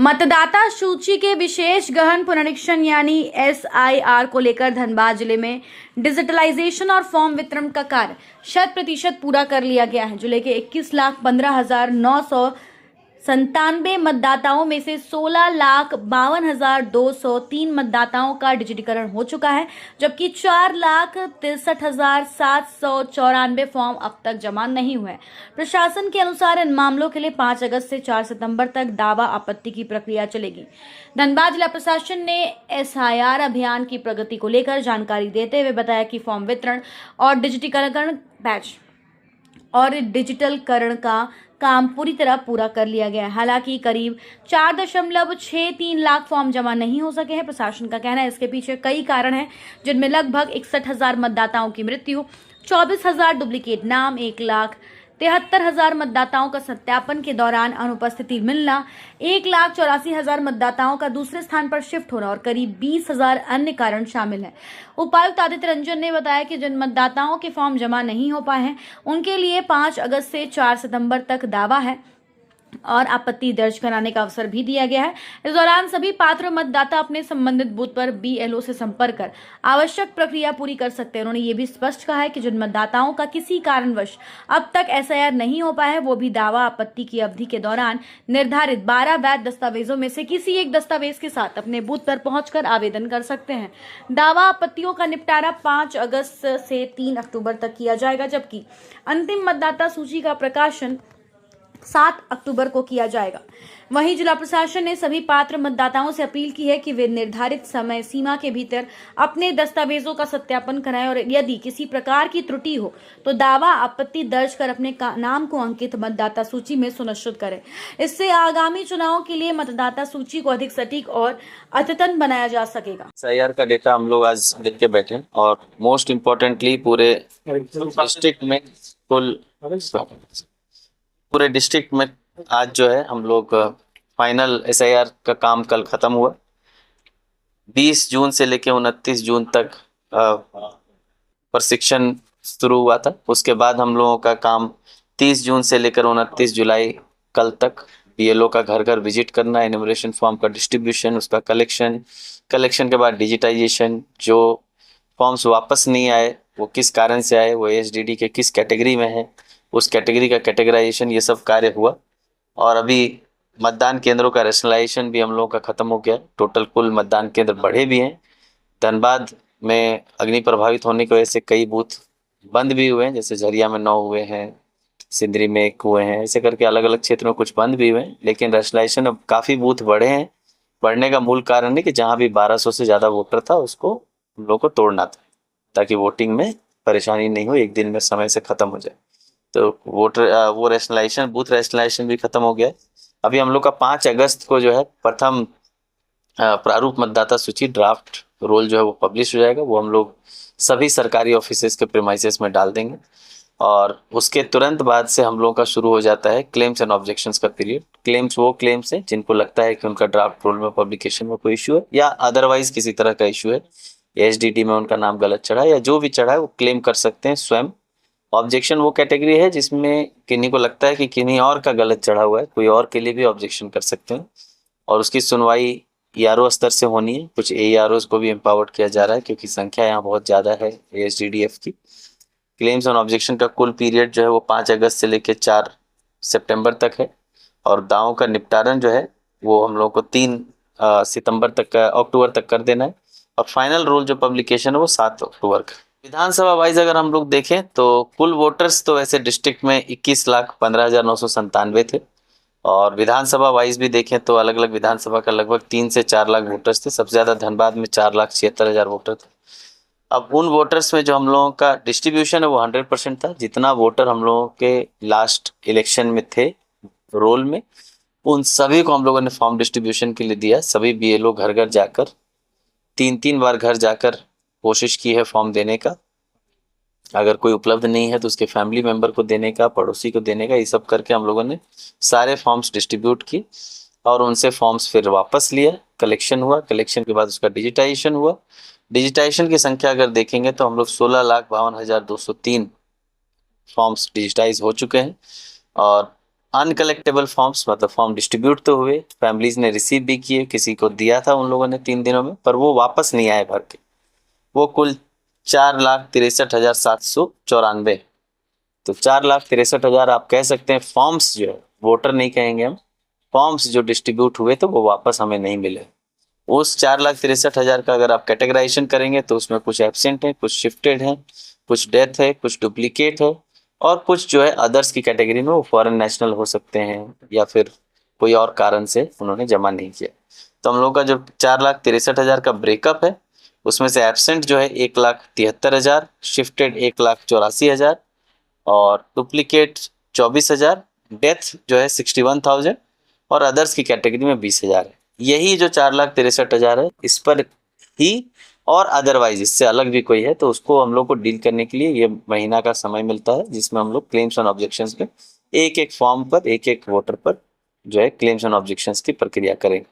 मतदाता सूची के विशेष गहन पुनरीक्षण यानी एसआईआर को लेकर धनबाद जिले में डिजिटलाइजेशन और फॉर्म वितरण का कार्य 100% पूरा कर लिया गया है। जिले के 21,15,997 मतदाताओं में से 16,52,203 मतदाताओं का डिजिटीकरण हो चुका है, जबकि 4,63,794 फॉर्म अब तक जमा नहीं हुए। प्रशासन के अनुसार इन मामलों के लिए 5 अगस्त से 4 सितंबर तक दावा आपत्ति की प्रक्रिया चलेगी। धनबाद जिला प्रशासन ने एसआईआर अभियान की प्रगति को लेकर जानकारी देते हुए बताया कि फॉर्म वितरण और डिजिटलकरण का काम पूरी तरह पूरा कर लिया गया है। हालांकि करीब 4.63 लाख फॉर्म जमा नहीं हो सके हैं। प्रशासन का कहना है इसके पीछे कई कारण हैं, जिनमें लगभग 61,000 मतदाताओं की मृत्यु, 24,000 डुप्लीकेट नाम, 1,73,000 मतदाताओं का सत्यापन के दौरान अनुपस्थिति मिलना, 1,84,000 मतदाताओं का दूसरे स्थान पर शिफ्ट होना और करीब 20,000 अन्य कारण शामिल हैं। उपायुक्त आदित्य रंजन ने बताया कि जिन मतदाताओं के फॉर्म जमा नहीं हो पाए हैं, उनके लिए 5 अगस्त से 4 सितंबर तक दावा है और आपत्ति दर्ज कराने का अवसर भी दिया गया है। इस दौरान सभी पात्र मतदाता अपने संबंधित बूथ पर बीएलओ से संपर्क कर आवश्यक प्रक्रिया पूरी कर सकते हैं। उन्होंने ये भी स्पष्ट कहा है कि जिन मतदाताओं का किसी कारणवश अब तक एसआईआर नहीं हो पाया है, वो भी दावा आपत्ति की अवधि के दौरान निर्धारित 12 वैध दस्तावेजों में से किसी एक दस्तावेज के साथ अपने बूथ पर पहुंचकर आवेदन कर सकते हैं। दावा आपत्तियों का निपटारा 5 अगस्त से 3 अक्टूबर तक किया जाएगा, जबकि अंतिम मतदाता सूची का प्रकाशन 7 अक्टूबर को किया जाएगा। वहीं जिला प्रशासन ने सभी पात्र मतदाताओं से अपील की है कि वे निर्धारित समय सीमा के भीतर अपने दस्तावेजों का सत्यापन कराएं और यदि किसी प्रकार की त्रुटि हो तो दावा आपत्ति दर्ज कर अपने नाम को अंकित मतदाता सूची में सुनिश्चित करें। इससे आगामी चुनावों के लिए मतदाता सूची को अधिक सटीक और अद्यतन बनाया जा सकेगा। एसआईआर का डेटा हम लोग आज देख के बैठे और मोस्ट इम्पोर्टेंटली पूरे डिस्ट्रिक्ट में आज जो है हम लोग फाइनल एसआईआर का काम कल खत्म हुआ। 20 जून से लेकर 29 जून तक प्रशिक्षण शुरू हुआ था। उसके बाद हम लोगों का काम 30 जून से लेकर 29 जुलाई कल तक बीएलओ का घर घर विजिट करना, एनुमरेशन फॉर्म का डिस्ट्रीब्यूशन, उसका कलेक्शन के बाद डिजिटाइजेशन, जो फॉर्म्स वापस नहीं आए वो किस कारण से आए, वो एसडीडी के किस कैटेगरी में है, उस कैटेगरी का कैटेगराइजेशन, ये सब कार्य हुआ। और अभी मतदान केंद्रों का रैशनलाइजेशन भी हम लोगों का खत्म हो गया। टोटल कुल मतदान केंद्र बढ़े भी हैं। धनबाद में अग्नि प्रभावित होने की वजह से कई बूथ बंद भी हुए हैं, जैसे झरिया में 9 हुए हैं, सिंदरी में 1 हुए हैं, ऐसे करके अलग अलग क्षेत्रों में कुछ बंद भी हुए हैं। लेकिन रैशनलाइजेशन अब काफ़ी बूथ बढ़े हैं। बढ़ने का मूल कारण है कि जहाँ भी 1200 से ज़्यादा वोटर था उसको हम लोग को तोड़ना था, ताकि वोटिंग में परेशानी नहीं हो, एक दिन में समय से ख़त्म हो जाए। तो वो रैशनलाइजेशन, बूथ रैशनलाइजेशन भी खत्म हो गया है। अभी हम लोग का 5 अगस्त को जो है प्रथम प्रारूप मतदाता सूची ड्राफ्ट रोल जो है वो पब्लिश हो जाएगा। वो हम लोग सभी सरकारी ऑफिसेज के प्रीमाइसेस में डाल देंगे और उसके तुरंत बाद से हम लोगों का शुरू हो जाता है क्लेम्स एंड ऑब्जेक्शंस का पीरियड। क्लेम्स हैं जिनको लगता है कि उनका ड्राफ्ट रोल में पब्लिकेशन में कोई इशू है या अदरवाइज किसी तरह का इशू है, एसडीटी में उनका नाम गलत चढ़ा है या जो भी चढ़ा है, वो क्लेम कर सकते हैं स्वयं। ऑब्जेक्शन वो कैटेगरी है जिसमें किन्हीं को लगता है कि किन्हीं और का गलत चढ़ा हुआ है, कोई और के लिए भी ऑब्जेक्शन कर सकते हैं और उसकी सुनवाई ईआरओ स्तर से होनी है। कुछ एआरओ को भी एम्पावर्ड किया जा रहा है क्योंकि संख्या यहाँ बहुत ज़्यादा है एसडीडीएफ की। क्लेम्स ऑन ऑब्जेक्शन का कुल पीरियड जो है वो 5 अगस्त से लेकर 4 सितंबर तक है और दावों का निपटारण जो है वो हम लोग को 3 अक्टूबर तक कर देना है और फाइनल रोल जो पब्लिकेशन है वो 7 अक्टूबर का। विधानसभा वाइज अगर हम लोग देखें तो कुल वोटर्स तो वैसे डिस्ट्रिक्ट में 21,15,997 थे और विधानसभा वाइज भी देखें तो अलग अलग विधानसभा का लगभग 3 से 4 लाख वोटर्स थे। सबसे ज़्यादा धनबाद में 4,76,000 वोटर थे। अब उन वोटर्स में जो हम लोगों का डिस्ट्रीब्यूशन है वो 100% था। जितना वोटर हम लोगों के लास्ट इलेक्शन में थे रोल में, उन सभी को हम लोगों ने फॉर्म डिस्ट्रीब्यूशन के लिए दिया। सभी बीएलओ घर घर जाकर 3-3 बार घर जाकर कोशिश की है फॉर्म देने का। अगर कोई उपलब्ध नहीं है तो उसके फैमिली मेंबर को देने का, पड़ोसी को देने का, ये सब करके हम लोगों ने सारे फॉर्म्स डिस्ट्रीब्यूट किए और उनसे फॉर्म्स फिर वापस लिया। कलेक्शन हुआ, कलेक्शन के बाद उसका डिजिटाइजेशन हुआ। डिजिटाइजेशन की संख्या अगर देखेंगे तो हम लोग 16,52,203 फॉर्म्स डिजिटाइज हो चुके हैं और अनकलेक्टेबल फॉर्म्स मतलब फॉर्म डिस्ट्रीब्यूट तो हुए, फैमिलीज ने रिसीव भी किए, किसी को दिया था उन लोगों ने 3 दिनों में, पर वो वापस नहीं आए भर के। वो कुल 4,63,794। तो 4,63,000 आप कह सकते हैं फॉर्म्स जो है, वोटर नहीं कहेंगे हम, फॉर्म्स जो डिस्ट्रीब्यूट हुए तो वो वापस हमें नहीं मिले। उस 4,63,000 का अगर आप कैटेगराइजेशन करेंगे तो उसमें कुछ एब्सेंट है, कुछ शिफ्टेड है, कुछ डेथ है, कुछ डुप्लीकेट है, और कुछ जो है अदर्स की कैटेगरी में, वो फॉरेन नेशनल हो सकते हैं या फिर कोई और कारण से उन्होंने जमा नहीं किया। तो हम लोग का जो 4,63,000 का ब्रेकअप है, उसमें से एब्सेंट जो है 1,73,000, शिफ्टेड 1,84,000 और डुप्लीकेट 24,000, डेथ जो है 61,000 और अदर्स की कैटेगरी में 20,000 है। यही जो 4,63,000 है, इस पर ही और अदरवाइज इससे अलग भी कोई है तो उसको हम लोग को डील करने के लिए ये महीना का समय मिलता है, जिसमें हम लोग क्लेम्स एंड ऑब्जेक्शंस पे एक एक फॉर्म पर, एक एक वोटर पर जो है क्लेम्स एंड ऑब्जेक्शंस की प्रक्रिया करेंगे।